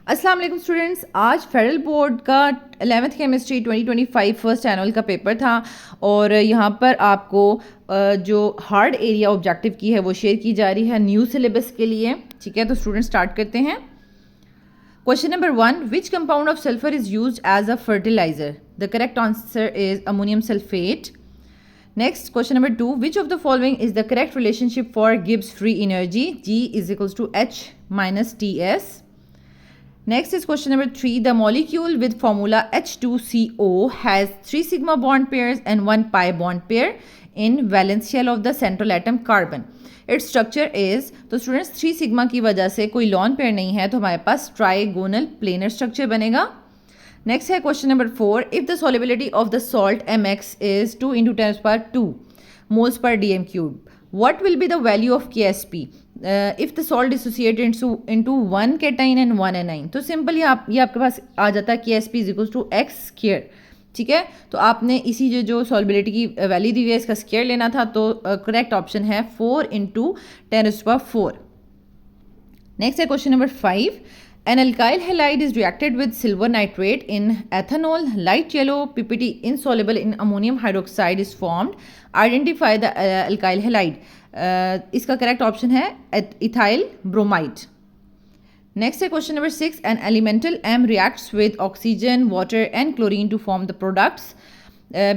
अस्सलाम वालेकुम स्टूडेंट्स, आज फेडरल बोर्ड का 11th केमिस्ट्री 2025 फर्स्ट एनुअल का पेपर था और यहाँ पर आपको जो हार्ड एरिया ऑब्जेक्टिव की है वो शेयर की जा रही है न्यू सिलेबस के लिए। ठीक है, तो स्टूडेंट स्टार्ट करते हैं। Question number 1, which compound of sulphur is used as a fertiliser? The correct answer is ammonium sulphate. Next, question number 2, which of the following is the correct relationship for Gibbs free energy? G is equals to H minus Ts. Next is question number 3, the molecule with formula H2CO has 3 sigma bond pairs and 1 pi bond pair in valence shell of the central atom carbon. Its structure is, तो students 3 sigma की वजह से कोई lone pair नहीं है, तो हमारे पास trigonal planar structure बनेगा। नेक्स्ट है question number 4, if the solubility of the salt MX is 2 × 10⁻² moles per DM cube, what will be the value of KSP if the salt dissociated into 1 cation and 1 anion? तो simple ये आपके पास आ जाता है KSP is equals to x square. ठीक है, तो आपने इसी जो सॉल्युबिलिटी की वैल्यू दी हुई है इसका स्क्वायर लेना था, तो करेक्ट ऑप्शन है 4 × 10⁻⁴। नेक्स्ट है question number 5, an alkyl halide is reacted with silver nitrate in ethanol, light yellow PPT insoluble in ammonium hydroxide is formed. Identify the alkyl halide. इसका करेक्ट ऑप्शन है ethyl bromide. Next है question number 6, an elemental M reacts with oxygen, water and chlorine to form the products.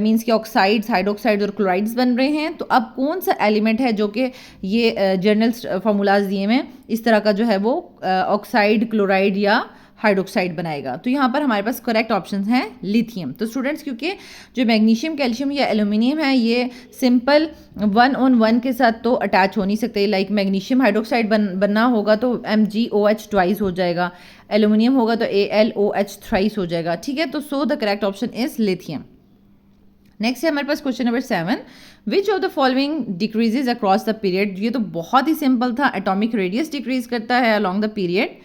Means कि oxides, hydroxides और chlorides बन रहे हैं। तो अब कौन सा एलिमेंट है जो कि ये जनरल फार्मूलाज दिए में इस तरह का जो है वो ऑक्साइड, क्लोराइड या हाइड्रोक्साइड बनाएगा? तो यहाँ पर हमारे पास करेक्ट ऑप्शन है लिथियम। तो स्टूडेंट्स, क्योंकि जो मैग्नीशियम, कैल्शियम या एल्यूमिनियम है ये सिंपल 1 के साथ तो अटैच हो नहीं सकते। लाइक मैग्नीशियम हाइड्रोक्साइड बनना होगा तो MgOH ट्वाइस हो जाएगा, एल्यूमिनियम होगा तो AlOH थ्राइस हो जाएगा। ठीक है, तो so the correct option is lithium. Next है हमारे पास question number 7, which of the following decreases across the period? ये तो बहुत ही सिंपल था, एटॉमिक रेडियस डिक्रीज करता है अलॉन्ग द पीरियड।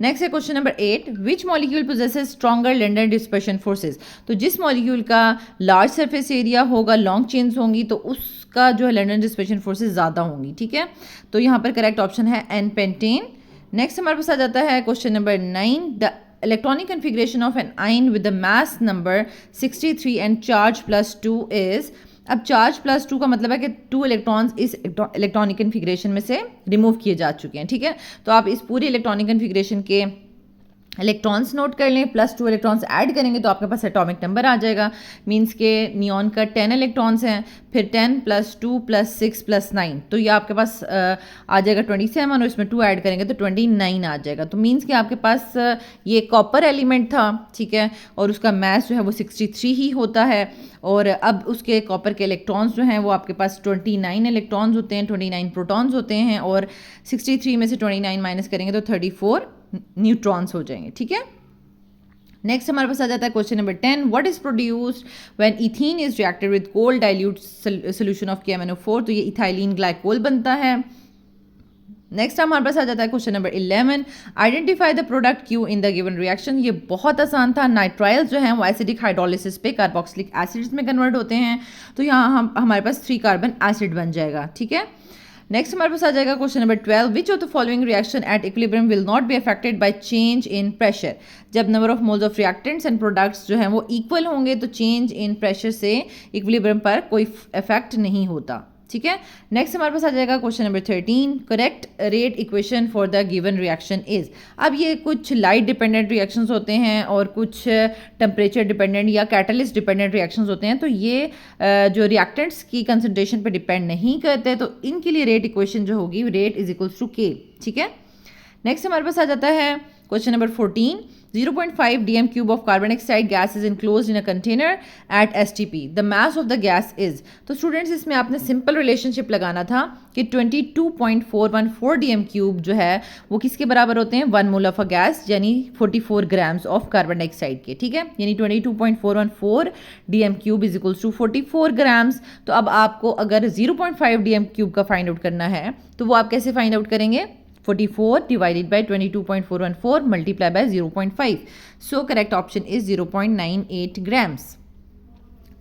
नेक्स्ट है question number 8, which molecule possesses stronger London dispersion forces? तो जिस मॉलिक्यूल का लार्ज सरफेस एरिया होगा, लॉन्ग चेन्स होंगी, तो उसका जो है लैंडर डिस्पर्शन फोर्सेज ज़्यादा होंगी। ठीक है, तो यहाँ पर करेक्ट ऑप्शन है N पेंटेन। नेक्स्ट हमारे पास आ जाता है question number 9, the electronic configuration of an ion with the mass number 63 and charge +2 is। अब चार्ज +2 का मतलब है कि 2 इलेक्ट्रॉन्स इस इलेक्ट्रॉनिक कन्फिग्रेशन में से रिमूव किए जा चुके हैं। ठीक है, तो आप इस पूरी इलेक्ट्रॉनिक कन्फिग्रेशन के इलेक्ट्रॉन्स नोट कर लें, +2 इलेक्ट्रॉन्स ऐड करेंगे तो आपके पास एटॉमिक नंबर आ जाएगा। मींस के नियॉन का 10 इलेक्ट्रॉन्स हैं, फिर 10 + 2 + 6 + 9, तो ये आपके पास आ जाएगा 27 और इसमें 2 ऐड करेंगे तो 29 आ जाएगा। तो मींस कि आपके पास ये कॉपर एलिमेंट था। ठीक है, और उसका मास जो है वो 63 ही होता है और अब उसके कॉपर के इलेक्ट्रॉन्स जो हैं वो आपके पास 29 इलेक्ट्रॉन्स होते हैं, 29 प्रोटॉन्स होते हैं और 63 में से 29 माइनस करेंगे तो 34 न्यूट्रॉन्स हो जाएंगे। ठीक है, नेक्स्ट हमारे पास आ जाता है question number 10, what is produced when ethene is reacted with cold dilute solution of KMnO4? तो ये इथाइलिन ग्लाइकोल बनता है। नेक्स्ट हमारे पास आ जाता है question number 11, identify the product Q in the given reaction. ये बहुत आसान था। नाइट्राइल्स जो हैं वो एसिडिक हाइड्रोलिसिस पे कार्बोक्सिलिक एसिड्स में कन्वर्ट होते हैं, तो यहाँ हमारे पास 3 कार्बन एसिड बन जाएगा। ठीक है, नेक्स्ट हमारे पास आ जाएगा question number 12, which of the following reaction at equilibrium will not be affected by change in pressure? जब number of moles of reactants and products जो हैं वो इक्वल होंगे तो चेंज इन प्रेशर से इक्विलिब्रियम पर कोई इफेक्ट नहीं होता। ठीक है, नेक्स्ट हमारे पास आ जाएगा question number 13, correct rate equation for the given reaction is. अब ये कुछ लाइट डिपेंडेंट रिएक्शंस होते हैं और कुछ टेम्परेचर डिपेंडेंट या कैटलिस्ट डिपेंडेंट रिएक्शंस होते हैं, तो ये जो रिएक्टेंट्स की कंसंट्रेशन पर डिपेंड नहीं करते, तो इनके लिए रेट इक्वेशन जो होगी rate is equals to K। ठीक है, नेक्स्ट हमारे पास आ जाता है question number 14, 0.5 DM cube of carbon dioxide gas is enclosed in a container at STP. The mass of the gas is। तो स्टूडेंट्स, इसमें आपने सिंपल रिलेशनशिप लगाना था कि 22.414 DM cube जो है वो किसके बराबर होते हैं? 1 मोल ऑफ अ गैस, यानी 44 ग्राम्स ऑफ कार्बन डाइऑक्साइड के। ठीक है, यानी 22.414 DM cube is equals to 44 grams. तो अब आपको अगर 0.5 DM cube का फाइंड आउट करना है तो वो आप कैसे फाइंड आउट करेंगे? 44 divided by 22.414 multiplied by 0.5. So correct option is 0.98 grams.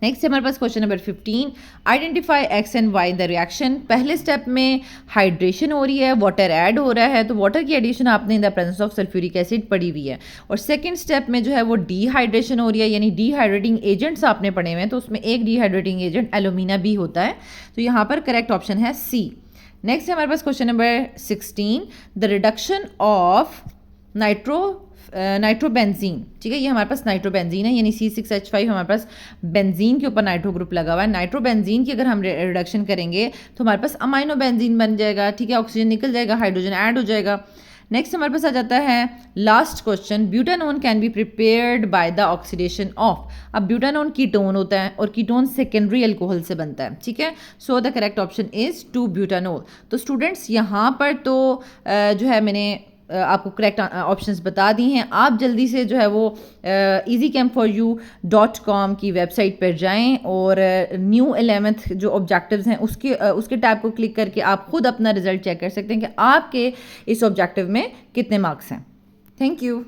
Next है हमारे पास question number 15, identify X and Y the reaction. पहले स्टेप में हाइड्रेशन हो रही है, वाटर ऐड हो रहा है, तो वाटर की एडिशन आपने in the presence of sulphuric acid पढ़ी हुई है। और सेकंड स्टेप में जो है वो डिहाइड्रेशन हो रही है, यानी डिहाइड्रेटिंग एजेंट्स आपने पढ़े हुए हैं, तो उसमें एक डिहाइड्रेटिंग एजेंट एलुमिना भी होता है, तो यहाँ पर करेक्ट ऑप्शन है सी। नेक्स्ट है हमारे पास question number 16, the reduction of nitrobenzene. ठीक है, ये हमारे पास नाइट्रोबेंजीन है, यानी C6H5 हमारे पास बेंजीन के ऊपर नाइट्रो ग्रुप लगा हुआ है। नाइट्रोबेंजीन की अगर हम रिडक्शन करेंगे तो हमारे पास अमाइनो बेंजीन बन जाएगा। ठीक है, ऑक्सीजन निकल जाएगा, हाइड्रोजन ऐड हो जाएगा। नेक्स्ट हमारे पास आ जाता है last question, butanone can be prepared by the oxidation of. अब ब्यूटानोन कीटोन होता है और कीटोन सेकेंडरी अल्कोहल से बनता है। ठीक है, so the correct option is two butanol. तो स्टूडेंट्स यहाँ पर तो जो है मैंने आपको करेक्ट ऑप्शंस बता दी हैं। आप जल्दी से जो है वो easycam4u.com की वेबसाइट पर जाएं और न्यू 11th जो ऑब्जेक्टिव्स हैं उसके टैब को क्लिक करके आप खुद अपना रिजल्ट चेक कर सकते हैं कि आपके इस ऑब्जेक्टिव में कितने मार्क्स हैं। Thank you.